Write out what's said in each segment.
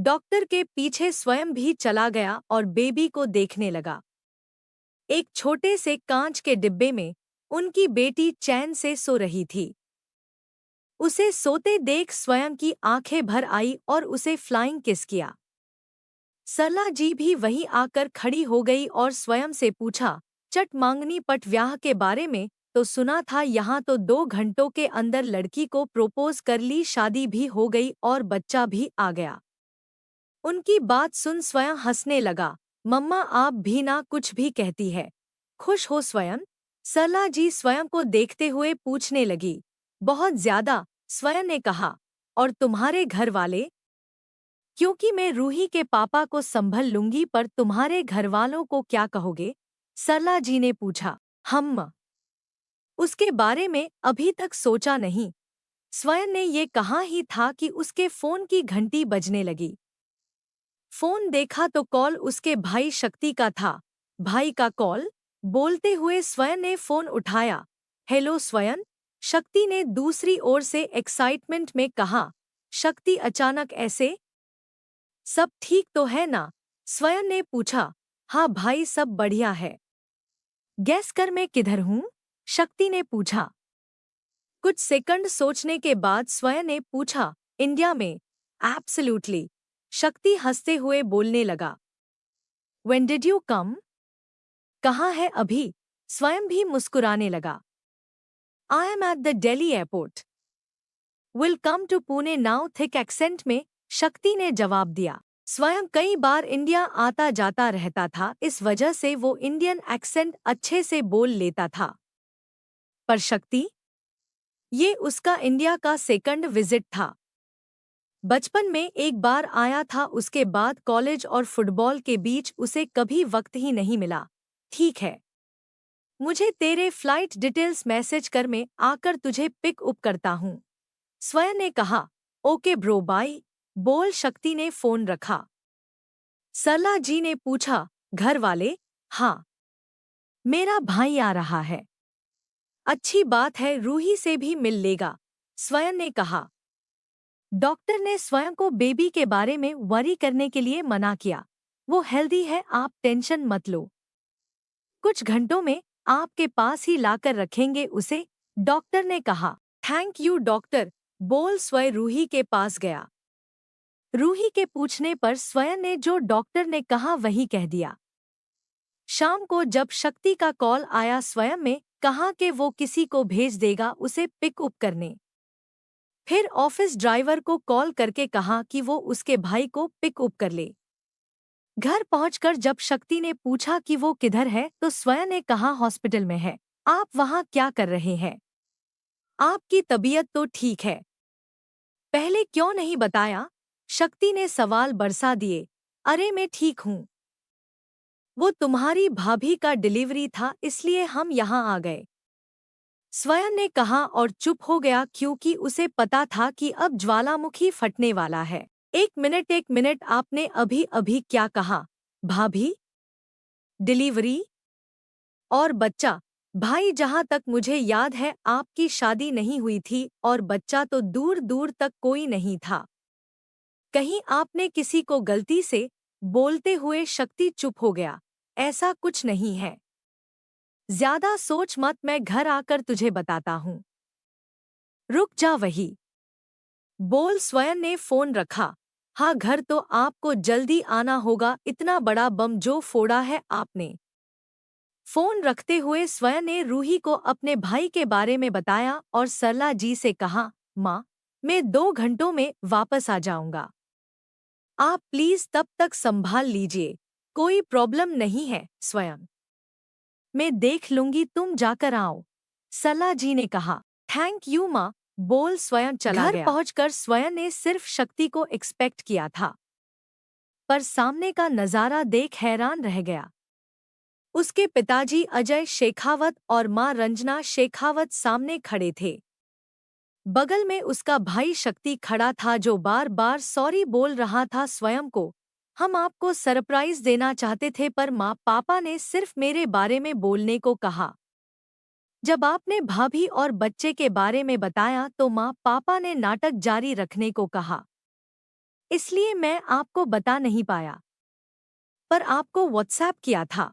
Doctor के पीछे स्वयं भी चला गया और बेबी को देखने लगा। एक छोटे से कांच के डिब्बे में उनकी बेटी चैन से सो रही थी। उसे सोते देख स्वयं की आंखें भर आई और उसे फ्लाइंग किस किया। सरला जी भी वहीं आकर खड़ी हो गई और स्वयं से पूछा, चट मांगनी पट व्याह के बारे में तो सुना था, यहाँ तो 2 घंटों के अंदर लड़की को प्रोपोज कर ली, शादी भी हो गई और बच्चा भी आ गया। उनकी बात सुन स्वयं हंसने लगा। मम्मा आप भी ना कुछ भी कहती है, खुश हो स्वयं? सरला जी स्वयं को देखते हुए पूछने लगी। बहुत ज्यादा, स्वयं ने कहा। और तुम्हारे घर वाले? क्योंकि मैं रूही के पापा को संभल लूंगी, पर तुम्हारे घरवालों को क्या कहोगे? सरला जी ने पूछा। हम उसके बारे में अभी तक सोचा नहीं। स्वयं ने ये कहा ही था कि उसके फोन की घंटी बजने लगी। फोन देखा तो कॉल उसके भाई शक्ति का था। भाई का कॉल? बोलते हुए स्वयं ने फोन उठाया। हेलो स्वयं, शक्ति ने दूसरी ओर से एक्साइटमेंट में कहा। शक्ति अचानक ऐसे? सब ठीक तो है ना? स्वयं ने पूछा। हाँ भाई सब बढ़िया है। गैस कर मैं किधर हूँ? शक्ति ने पूछा। कुछ सेकंड सोचने के बाद स्वयं ने पूछा, इंडिया में। एब्सोल्युटली, शक्ति हंसते हुए बोलने लगा। When did you come? कहाँ है अभी? स्वयं भी मुस्कुराने लगा। I am at the Delhi airport. Will come to Pune now, thick accent में शक्ति ने जवाब दिया। स्वयं कई बार इंडिया आता जाता रहता था, इस वजह से वो इंडियन एक्सेंट अच्छे से बोल लेता था। पर शक्ति? ये उसका इंडिया का सेकंड विजिट था। बचपन में एक बार आया था, उसके बाद कॉलेज और फुटबॉल के बीच उसे कभी वक्त ही नहीं मिला। ठीक है, मुझे तेरे फ्लाइट डिटेल्स मैसेज कर, मैं आकर तुझे पिक अप करता हूँ। स्वयं ने कहा। ओके ब्रो बाय, बोल शक्ति ने फोन रखा। सरला जी ने पूछा, घर वाले? हाँ, मेरा भाई आ रहा है। अच्छी बात है, रूही से भी मिल लेगा, स्वयं ने कहा। डॉक्टर ने स्वयं को बेबी के बारे में वरी करने के लिए मना किया। वो हेल्दी है, आप टेंशन मत लो। कुछ घंटों में आपके पास ही लाकर रखेंगे उसे, डॉक्टर ने कहा। थैंक यू डॉक्टर, बोल स्वयं रूही के पास गया। रूही के पूछने पर स्वयं ने जो डॉक्टर ने कहा वही कह दिया। शाम को जब शक्ति का कॉल आया, स्वयं में कहा कि वो किसी को भेज देगा उसे पिक अप करने। फिर ऑफिस ड्राइवर को कॉल करके कहा कि वो उसके भाई को पिक अप कर ले। घर पहुंचकर जब शक्ति ने पूछा कि वो किधर है, तो स्वयं ने कहा हॉस्पिटल में है। आप वहां क्या कर रहे हैं? आपकी तबीयत तो ठीक है, पहले क्यों नहीं बताया? शक्ति ने सवाल बरसा दिए। अरे मैं ठीक हूँ, वो तुम्हारी भाभी का डिलीवरी था इसलिए हम यहाँ आ गए, स्वयं ने कहा और चुप हो गया, क्योंकि उसे पता था कि अब ज्वालामुखी फटने वाला है। एक मिनट, आपने अभी अभी क्या कहा? भाभी? डिलीवरी? और बच्चा? भाई, जहां तक मुझे याद है आपकी शादी नहीं हुई थी और बच्चा तो दूर दूर तक कोई नहीं था। कहीं आपने किसी को गलती से? बोलते हुए शक्ति चुप हो गया। ऐसा कुछ नहीं है, ज्यादा सोच मत, मैं घर आकर तुझे बताता हूँ। रुक जा वही, बोल स्वयं ने फोन रखा। हाँ, घर तो आपको जल्दी आना होगा, इतना बड़ा बम जो फोड़ा है आपने। फोन रखते हुए स्वयं ने रूही को अपने भाई के बारे में बताया और सरला जी से कहा, माँ, मैं 2 घंटों में वापस आ जाऊंगा, आप प्लीज तब तक संभाल लीजिए, कोई प्रॉब्लम नहीं है स्वयं, मैं देख लूंगी, तुम जाकर आओ, सरला जी ने कहा। थैंक यू माँ, बोल स्वयं चला गया। घर पहुंचकर स्वयं ने सिर्फ शक्ति को एक्सपेक्ट किया था, पर सामने का नजारा देख हैरान रह गया। उसके पिताजी अजय शेखावत और मां रंजना शेखावत सामने खड़े थे। बगल में उसका भाई शक्ति खड़ा था, जो बार बार सॉरी बोल रहा था स्वयं को। हम आपको सरप्राइज देना चाहते थे, पर माँ पापा ने सिर्फ मेरे बारे में बोलने को कहा। जब आपने भाभी और बच्चे के बारे में बताया तो माँ पापा ने नाटक जारी रखने को कहा। इसलिए मैं आपको बता नहीं पाया, पर आपको व्हाट्सएप किया था।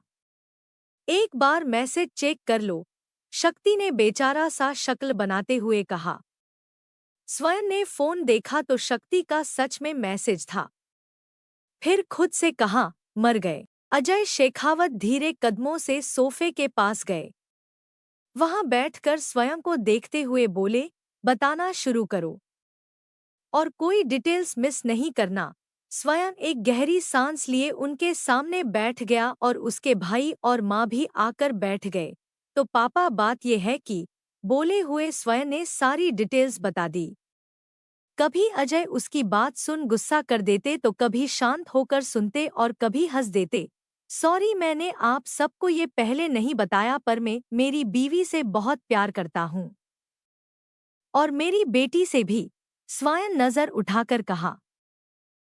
एक बार मैसेज चेक कर लो, शक्ति ने बेचारा सा शक्ल बनाते हुए कहा। स्वयं ने फोन देखा तो शक्ति का सच में मैसेज था। फिर खुद से कहा, मर गए। अजय शेखावत धीरे कदमों से सोफे के पास गए। वहां बैठकर स्वयं को देखते हुए बोले, बताना शुरू करो और कोई डिटेल्स मिस नहीं करना। स्वयं एक गहरी सांस लिए उनके सामने बैठ गया और उसके भाई और माँ भी आकर बैठ गए। तो पापा, बात यह है कि, बोले हुए स्वयं ने सारी डिटेल्स बता दी। कभी अजय उसकी बात सुन गुस्सा कर देते तो कभी शांत होकर सुनते और कभी हंस देते। सॉरी, मैंने आप सबको ये पहले नहीं बताया, पर मैं मेरी बीवी से बहुत प्यार करता हूँ और मेरी बेटी से भी, स्वयं नजर उठाकर कहा।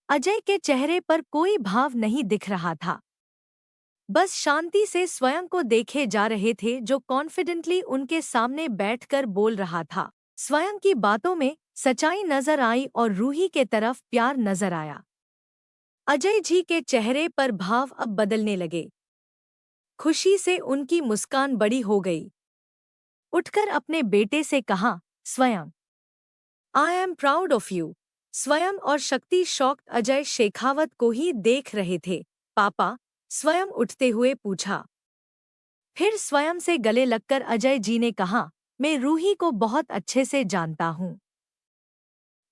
अजय के चेहरे पर कोई भाव नहीं दिख रहा था, बस शांति से स्वयं को देखे जा रहे थे जो कॉन्फिडेंटली उनके सामने बैठकर बोल रहा था। स्वयं की बातों में सच्चाई नजर आई और रूही के तरफ प्यार नजर आया। अजय जी के चेहरे पर भाव अब बदलने लगे। खुशी से उनकी मुस्कान बड़ी हो गई। उठकर अपने बेटे से कहा, स्वयं, I am proud of you. स्वयं और शक्ति शॉक्ड अजय शेखावत को ही देख रहे थे। पापा, स्वयं उठते हुए पूछा। फिर स्वयं से गले लगकर अजय जी ने कहा, मैं रूही को बहुत अच्छे से जानता हूँ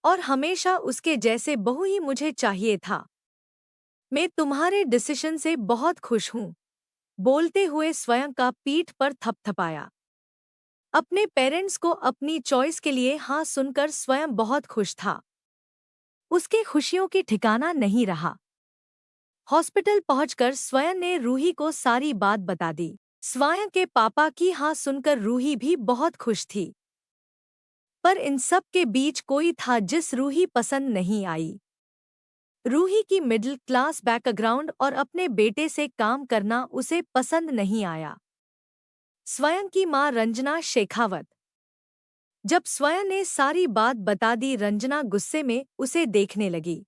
और हमेशा उसके जैसे बहू ही मुझे चाहिए था। मैं तुम्हारे डिसीजन से बहुत खुश हूँ। बोलते हुए स्वयं का पीठ पर थपथपाया। अपने पेरेंट्स को अपनी चॉइस के लिए हाँ सुनकर स्वयं बहुत खुश था। उसके खुशियों की ठिकाना नहीं रहा। हॉस्पिटल पहुंचकर स्वयं ने रूही को सारी बात बता दी। स्वयं के पापा की हाँ सुनकर रूही भी बहुत खुश थी, पर इन सब के बीच कोई था जिस रूही पसंद नहीं आई। रूही की मिडिल क्लास बैकग्राउंड और अपने बेटे से काम करना उसे पसंद नहीं आया। स्वयं की मां रंजना शेखावत। जब स्वयं ने सारी बात बता दी, रंजना गुस्से में उसे देखने लगी।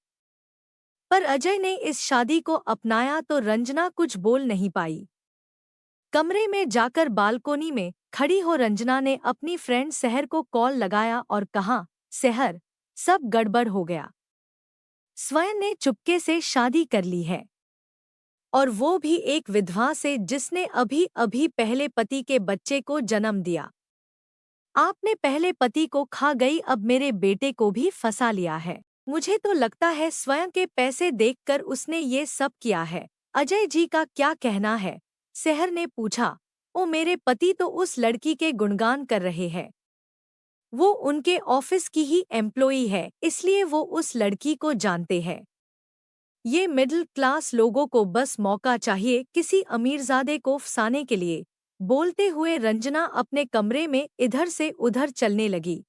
पर अजय ने इस शादी को अपनाया तो रंजना कुछ बोल नहीं पाई। कमरे में जाकर बालकोनी में खड़ी हो रंजना ने अपनी फ्रेंड सहर को कॉल लगाया और कहा, सहर, सब गड़बड़ हो गया। स्वयं ने चुपके से शादी कर ली है, और वो भी एक विधवा से जिसने अभी अभी पहले पति के बच्चे को जन्म दिया। आपने पहले पति को खा गई, अब मेरे बेटे को भी फंसा लिया है। मुझे तो लगता है स्वयं के पैसे देखकर उसने ये सब किया है। अजय जी का क्या कहना है? सहर ने पूछा। ओ, मेरे पति तो उस लड़की के गुणगान कर रहे हैं। वो उनके ऑफिस की ही एम्प्लॉई है, इसलिए वो उस लड़की को जानते हैं। ये मिडिल क्लास लोगों को बस मौका चाहिए किसी अमीरजादे को फंसाने के लिए। बोलते हुए रंजना अपने कमरे में इधर से उधर चलने लगी।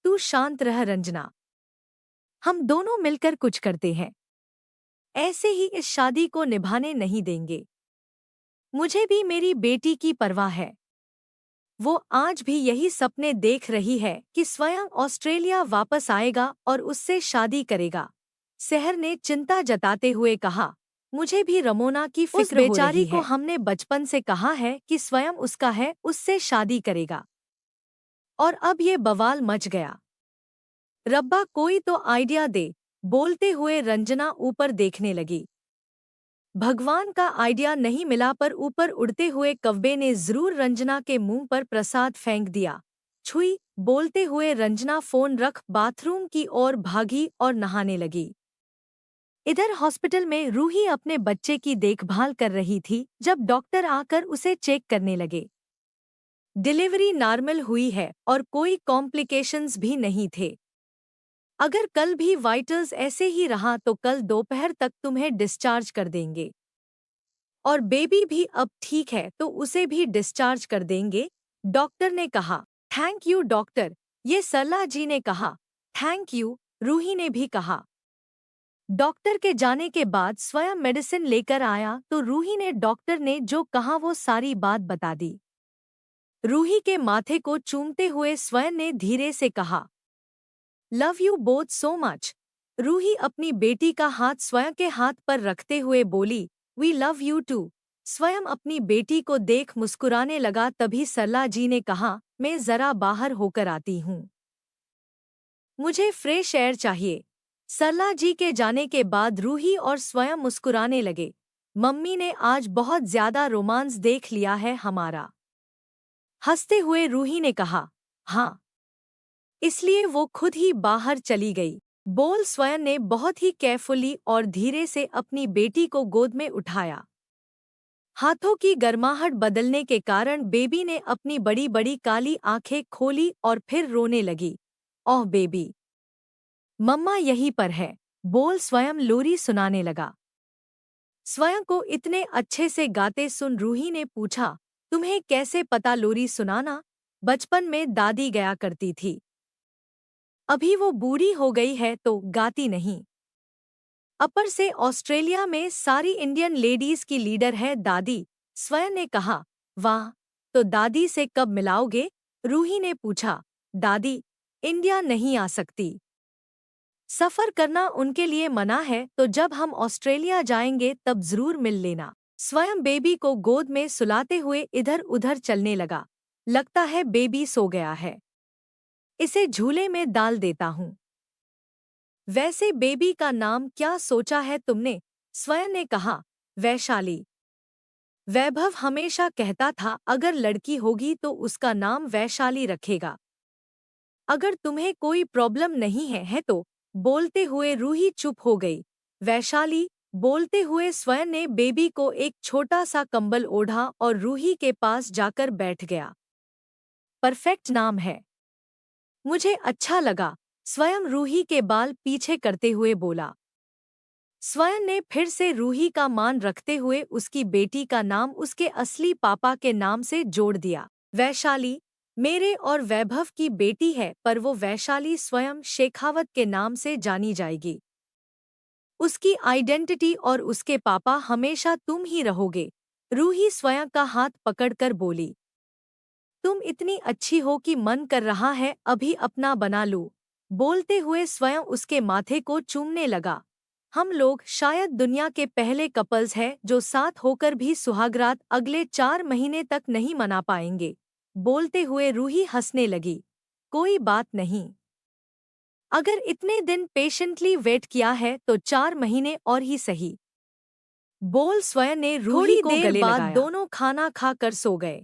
तू शांत रह रंजना, हम दोनों मिलकर कुछ करते हैं। ऐसे ही इस शादी को निभाने नहीं देंगे। मुझे भी मेरी बेटी की परवाह है। वो आज भी यही सपने देख रही है कि स्वयं ऑस्ट्रेलिया वापस आएगा और उससे शादी करेगा। सहर ने चिंता जताते हुए कहा, मुझे भी रमोना की फिक्र हो रही है। को हमने बचपन से कहा है कि स्वयं उसका है, उससे शादी करेगा, और अब ये बवाल मच गया। रब्बा, कोई तो आइडिया दे। बोलते हुए रंजना ऊपर देखने लगी। भगवान का आइडिया नहीं मिला, पर ऊपर उड़ते हुए कव्वे ने जरूर रंजना के मुंह पर प्रसाद फेंक दिया। छुई। बोलते हुए रंजना फोन रख बाथरूम की ओर भागी और नहाने लगी। इधर हॉस्पिटल में रूही अपने बच्चे की देखभाल कर रही थी जब डॉक्टर आकर उसे चेक करने लगे। डिलीवरी नॉर्मल हुई है और कोई कॉम्प्लिकेशंस भी नहीं थे। अगर कल भी वाइटल्स ऐसे ही रहा तो कल दोपहर तक तुम्हें डिस्चार्ज कर देंगे, और बेबी भी अब ठीक है तो उसे भी डिस्चार्ज कर देंगे, डॉक्टर ने कहा। थैंक यू डॉक्टर, ये सरला जी ने कहा। थैंक यू, रूही ने भी कहा। डॉक्टर के जाने के बाद स्वयं मेडिसिन लेकर आया तो रूही ने डॉक्टर ने जो कहा वो सारी बात बता दी। रूही के माथे को चूमते हुए स्वयं ने धीरे से कहा, love you both so much. Ruhi अपनी बेटी का हाथ स्वयं के हाथ पर रखते हुए बोली, वी लव यू टू। स्वयं अपनी बेटी को देख मुस्कुराने लगा। तभी सरला जी ने कहा, मैं जरा बाहर होकर आती हूँ, मुझे फ्रेश एयर चाहिए। सरला जी के जाने के बाद रूही और स्वयं मुस्कुराने लगे। मम्मी ने आज बहुत ज्यादा रोमांस देख लिया है हमारा। हंसते हुए रूही ने कहा, हाँ। इसलिए वो खुद ही बाहर चली गई। बोल स्वयं ने बहुत ही केयरफुली और धीरे से अपनी बेटी को गोद में उठाया। हाथों की गर्माहट बदलने के कारण बेबी ने अपनी बड़ी बड़ी काली आंखें खोली और फिर रोने लगी। ओह बेबी, मम्मा यहीं पर है। बोल स्वयं लोरी सुनाने लगा। स्वयं को इतने अच्छे से गाते सुन रूही ने पूछा, तुम्हें कैसे पता लोरी सुनाना? बचपन में दादी गया करती थी। अभी वो बूढ़ी हो गई है तो गाती नहीं। अपर से ऑस्ट्रेलिया में सारी इंडियन लेडीज की लीडर है दादी। स्वयं ने कहा, वाह, तो दादी से कब मिलाओगे? रूही ने पूछा। दादी इंडिया नहीं आ सकती, सफर करना उनके लिए मना है, तो जब हम ऑस्ट्रेलिया जाएंगे तब जरूर मिल लेना। स्वयं बेबी को गोद में सुलाते हुए इधर उधर चलने लगा। लगता है बेबी सो गया है, इसे झूले में डाल देता हूँ। वैसे बेबी का नाम क्या सोचा है तुमने? स्वयं ने कहा, वैशाली। वैभव हमेशा कहता था अगर लड़की होगी तो उसका नाम वैशाली रखेगा। अगर तुम्हें कोई प्रॉब्लम नहीं है तो। बोलते हुए रूही चुप हो गई। वैशाली। बोलते हुए स्वयं ने बेबी को एक छोटा सा कंबल ओढ़ा और रूही के पास जाकर बैठ गया। परफेक्ट नाम है, मुझे अच्छा लगा। स्वयं रूही के बाल पीछे करते हुए बोला। स्वयं ने फिर से रूही का मान रखते हुए उसकी बेटी का नाम उसके असली पापा के नाम से जोड़ दिया। वैशाली मेरे और वैभव की बेटी है, पर वो वैशाली स्वयं शेखावत के नाम से जानी जाएगी। उसकी आइडेंटिटी और उसके पापा हमेशा तुम ही रहोगे। रूही स्वयं का हाथ पकड़कर बोली। तुम इतनी अच्छी हो कि मन कर रहा है अभी अपना बना लूं। बोलते हुए स्वयं उसके माथे को चूमने लगा। हम लोग शायद दुनिया के पहले कपल्स हैं जो साथ होकर भी सुहागरात अगले 4 महीने तक नहीं मना पाएंगे। बोलते हुए रूही हंसने लगी। कोई बात नहीं, अगर इतने दिन पेशेंटली वेट किया है तो 4 महीने और ही सही। बोल स्वयं ने रूही को गले लगाया। बाद दोनों खाना खाकर सो गए।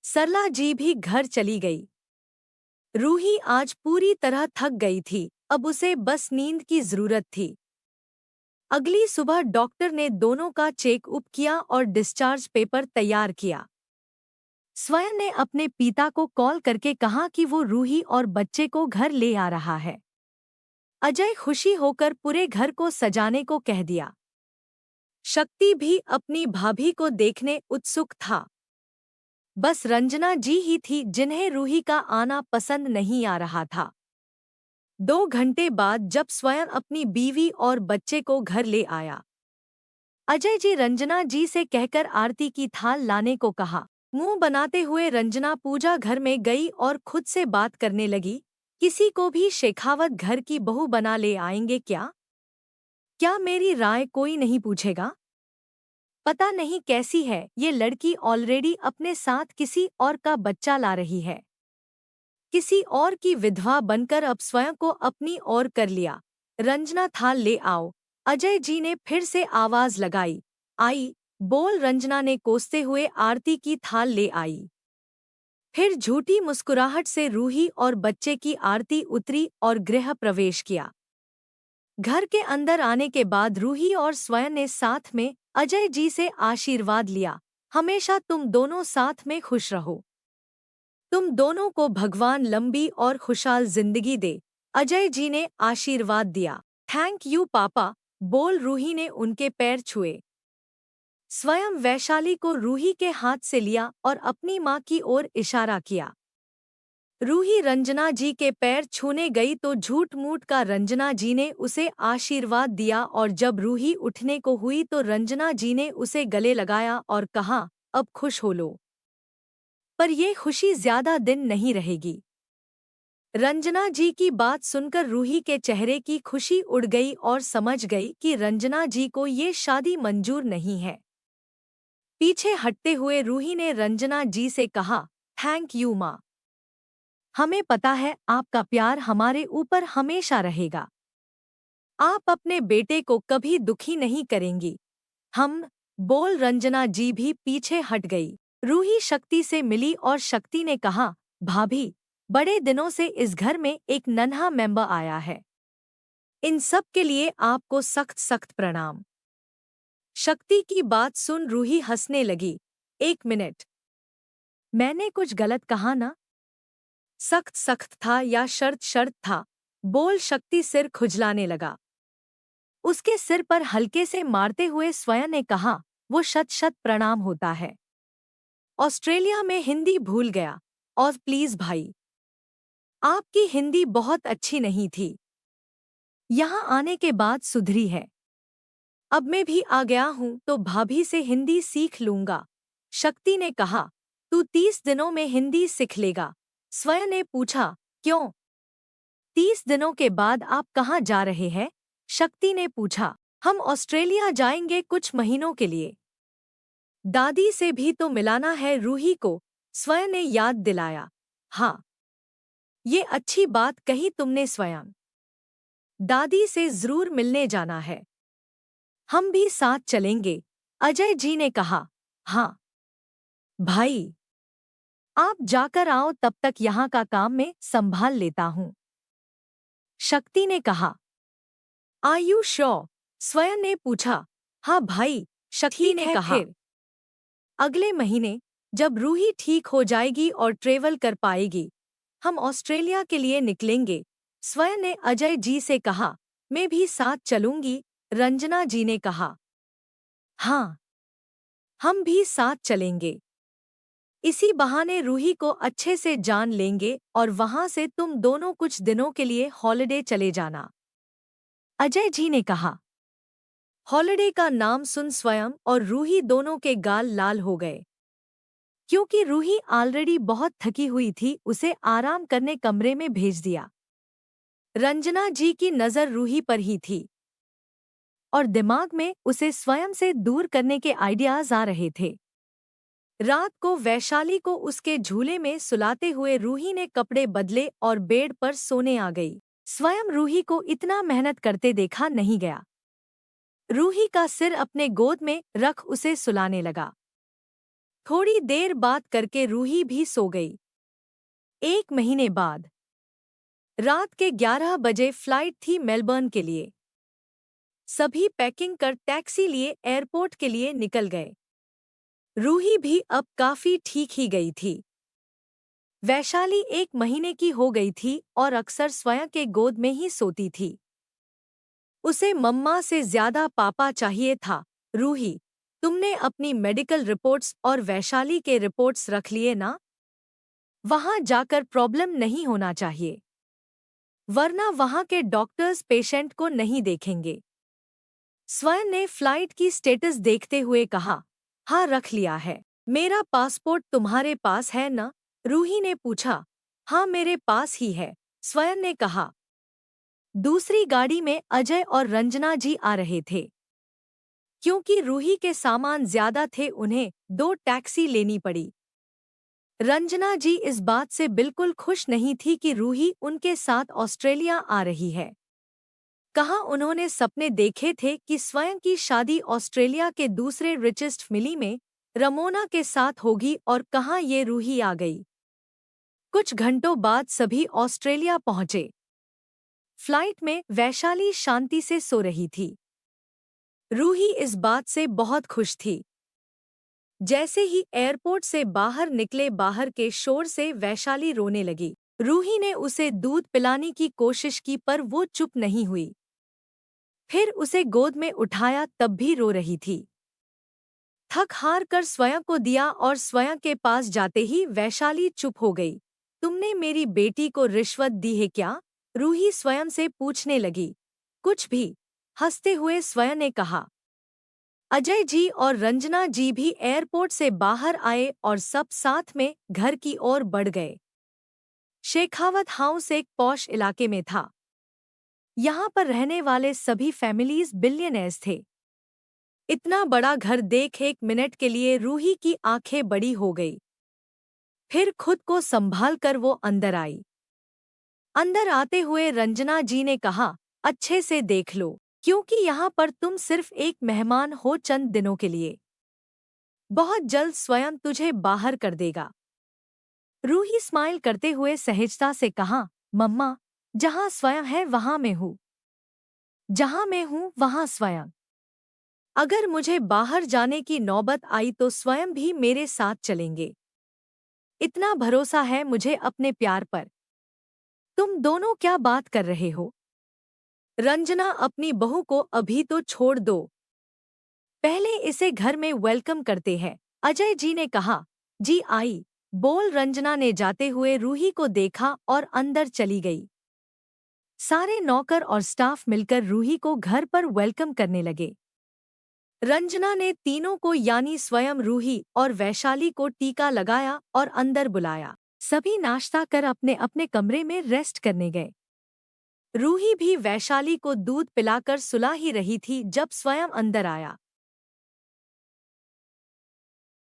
सरला जी भी घर चली गई। रूही आज पूरी तरह थक गई थी, अब उसे बस नींद की जरूरत थी। अगली सुबह डॉक्टर ने दोनों का चेकअप किया और डिस्चार्ज पेपर तैयार किया। स्वयं ने अपने पिता को कॉल करके कहा कि वो रूही और बच्चे को घर ले आ रहा है। अजय खुशी होकर पूरे घर को सजाने को कह दिया। शक्ति भी अपनी भाभी को देखने उत्सुक था। बस रंजना जी ही थी जिन्हें रूही का आना पसंद नहीं आ रहा था। 2 घंटे बाद जब स्वयं अपनी बीवी और बच्चे को घर ले आया, अजय जी रंजना जी से कहकर आरती की थाल लाने को कहा। मुंह बनाते हुए रंजना पूजा घर में गई और खुद से बात करने लगी। किसी को भी शेखावत घर की बहू बना ले आएंगे क्या? क्या मेरी राय कोई नहीं पूछेगा? पता नहीं कैसी है ये लड़की, ऑलरेडी अपने साथ किसी और का बच्चा ला रही है। किसी और की विधवा बनकर अब स्वयं को अपनी ओर कर लिया। रंजना थाल ले आओ। अजय जी ने फिर से आवाज लगाई। आई। बोल रंजना ने कोसते हुए आरती की थाल ले आई। फिर झूठी मुस्कुराहट से रूही और बच्चे की आरती उतरी और गृह प्रवेश किया। घर के अंदर आने के बाद रूही और स्वयं ने साथ में अजय जी से आशीर्वाद लिया। हमेशा तुम दोनों साथ में खुश रहो। तुम दोनों को भगवान लंबी और खुशहाल जिंदगी दे। अजय जी ने आशीर्वाद दिया। थैंक यू पापा। बोल रूही ने उनके पैर छुए। स्वयं वैशाली को रूही के हाथ से लिया और अपनी मां की ओर इशारा किया। रूही रंजना जी के पैर छूने गई तो झूठ मूठ का रंजना जी ने उसे आशीर्वाद दिया, और जब रूही उठने को हुई तो रंजना जी ने उसे गले लगाया और कहा, अब खुश हो लो। पर ये खुशी ज्यादा दिन नहीं रहेगी। रंजना जी की बात सुनकर रूही के चेहरे की खुशी उड़ गई और समझ गई कि रंजना जी को ये शादी मंजूर नहीं है। पीछे हटते हुए रूही ने रंजना जी से कहा, थैंक यू माँ। हमें पता है आपका प्यार हमारे ऊपर हमेशा रहेगा। आप अपने बेटे को कभी दुखी नहीं करेंगी। हम बोल रंजना जी भी पीछे हट गई। रूही शक्ति से मिली और शक्ति ने कहा, भाभी, बड़े दिनों से इस घर में एक नन्हा मेंबर आया है। इन सब के लिए आपको सख्त सख्त प्रणाम। शक्ति की बात सुन रूही हंसने लगी। एक मिनट, मैंने कुछ गलत कहा ना? सख्त सख्त था या शर्त शर्त था? बोल शक्ति सिर खुजलाने लगा। उसके सिर पर हल्के से मारते हुए स्वयं ने कहा, वो शत शत प्रणाम होता है। ऑस्ट्रेलिया में हिंदी भूल गया। और प्लीज भाई, आपकी हिंदी बहुत अच्छी नहीं थी। यहाँ आने के बाद सुधरी है। अब मैं भी आ गया हूँ तो भाभी से हिंदी सीख लूंगा। शक्ति ने कहा, तू 30 दिनों में हिंदी सीख लेगा। स्वयं ने पूछा, क्यों? 30 दिनों के बाद आप कहाँ जा रहे हैं? शक्ति ने पूछा, हम ऑस्ट्रेलिया जाएंगे कुछ महीनों के लिए। दादी से भी तो मिलाना है रूही को, स्वयं ने याद दिलाया। हाँ, ये अच्छी बात कही तुमने स्वयं। दादी से जरूर मिलने जाना है। हम भी साथ चलेंगे, अजय जी ने कहा। हाँ भाई, आप जाकर आओ, तब तक यहाँ का काम मैं संभाल लेता हूँ, शक्ति ने कहा। Are you sure? स्वयं ने पूछा। हाँ भाई, शक्ति ने कहा। फिर अगले महीने जब रूही ठीक हो जाएगी और ट्रेवल कर पाएगी, हम ऑस्ट्रेलिया के लिए निकलेंगे। स्वयं ने अजय जी से कहा, मैं भी साथ चलूंगी, रंजना जी ने कहा। हाँ, हम भी साथ चलेंगे। इसी बहाने रूही को अच्छे से जान लेंगे और वहां से तुम दोनों कुछ दिनों के लिए हॉलिडे चले जाना, अजय जी ने कहा। हॉलिडे का नाम सुन स्वयं और रूही दोनों के गाल लाल हो गए। क्योंकि रूही ऑलरेडी बहुत थकी हुई थी, उसे आराम करने कमरे में भेज दिया। रंजना जी की नज़र रूही पर ही थी और दिमाग में उसे स्वयं से दूर करने के आइडियाज आ रहे थे। रात को वैशाली को उसके झूले में सुलाते हुए रूही ने कपड़े बदले और बेड पर सोने आ गई। स्वयं रूही को इतना मेहनत करते देखा नहीं गया। रूही का सिर अपने गोद में रख उसे सुलाने लगा। थोड़ी देर बात करके रूही भी सो गई। एक महीने बाद रात के 11 बजे फ्लाइट थी मेलबर्न के लिए। सभी पैकिंग कर टैक्सी लिए एयरपोर्ट के लिए निकल गए। रूही भी अब काफी ठीक ही गई थी। वैशाली 1 महीने की हो गई थी और अक्सर स्वयं के गोद में ही सोती थी। उसे मम्मा से ज्यादा पापा चाहिए था। रूही, तुमने अपनी मेडिकल रिपोर्ट्स और वैशाली के रिपोर्ट्स रख लिए ना? वहां जाकर प्रॉब्लम नहीं होना चाहिए, वरना वहां के डॉक्टर्स पेशेंट को नहीं देखेंगे। स्वयं ने फ्लाइट की स्टेटस देखते हुए कहा। हाँ, रख लिया है। मेरा पासपोर्ट तुम्हारे पास है ना? रूही ने पूछा। हाँ, मेरे पास ही है, स्वयं ने कहा। दूसरी गाड़ी में अजय और रंजना जी आ रहे थे। क्योंकि रूही के सामान ज्यादा थे, उन्हें 2 टैक्सी लेनी पड़ी। रंजना जी इस बात से बिल्कुल खुश नहीं थी कि रूही उनके साथ ऑस्ट्रेलिया आ रही है। कहाँ उन्होंने सपने देखे थे कि स्वयं की शादी ऑस्ट्रेलिया के दूसरे रिचेस्ट फैमिली में रमोना के साथ होगी, और कहाँ ये रूही आ गई। कुछ घंटों बाद सभी ऑस्ट्रेलिया पहुंचे। फ्लाइट में वैशाली शांति से सो रही थी। रूही इस बात से बहुत खुश थी। जैसे ही एयरपोर्ट से बाहर निकले, बाहर के शोर से वैशाली रोने लगी। रूही ने उसे दूध पिलाने की कोशिश की पर वो चुप नहीं हुई। फिर उसे गोद में उठाया, तब भी रो रही थी। थक हार कर स्वयं को दिया और स्वयं के पास जाते ही वैशाली चुप हो गई। तुमने मेरी बेटी को रिश्वत दी है क्या? रूही स्वयं से पूछने लगी। कुछ भी, हंसते हुए स्वयं ने कहा। अजय जी और रंजना जी भी एयरपोर्ट से बाहर आए और सब साथ में घर की ओर बढ़ गए। शेखावत हाउस एक पॉश इलाके में था। यहाँ पर रहने वाले सभी फैमिलीज बिलियनर्स थे। इतना बड़ा घर देख 1 मिनट के लिए रूही की आंखें बड़ी हो गई। फिर खुद को संभाल कर वो अंदर आई। अंदर आते हुए रंजना जी ने कहा, अच्छे से देख लो, क्योंकि यहाँ पर तुम सिर्फ एक मेहमान हो चंद दिनों के लिए। बहुत जल्द स्वयं तुझे बाहर कर देगा। रूही स्माइल करते हुए सहजता से कहा, मम्मा, जहाँ स्वयं है वहाँ मैं हूँ। जहाँ मैं हूँ वहाँ स्वयं। अगर मुझे बाहर जाने की नौबत आई तो स्वयं भी मेरे साथ चलेंगे। इतना भरोसा है मुझे अपने प्यार पर। तुम दोनों क्या बात कर रहे हो? रंजना, अपनी बहू को अभी तो छोड़ दो, पहले इसे घर में वेलकम करते हैं, अजय जी ने कहा। जी आई, बोल रंजना ने जाते हुए रूही को देखा और अंदर चली गई। सारे नौकर और स्टाफ मिलकर रूही को घर पर वेलकम करने लगे। रंजना ने तीनों को यानी स्वयं, रूही और वैशाली को टीका लगाया और अंदर बुलाया। सभी नाश्ता कर अपने अपने कमरे में रेस्ट करने गए। रूही भी वैशाली को दूध पिलाकर सुला ही रही थी जब स्वयं अंदर आया।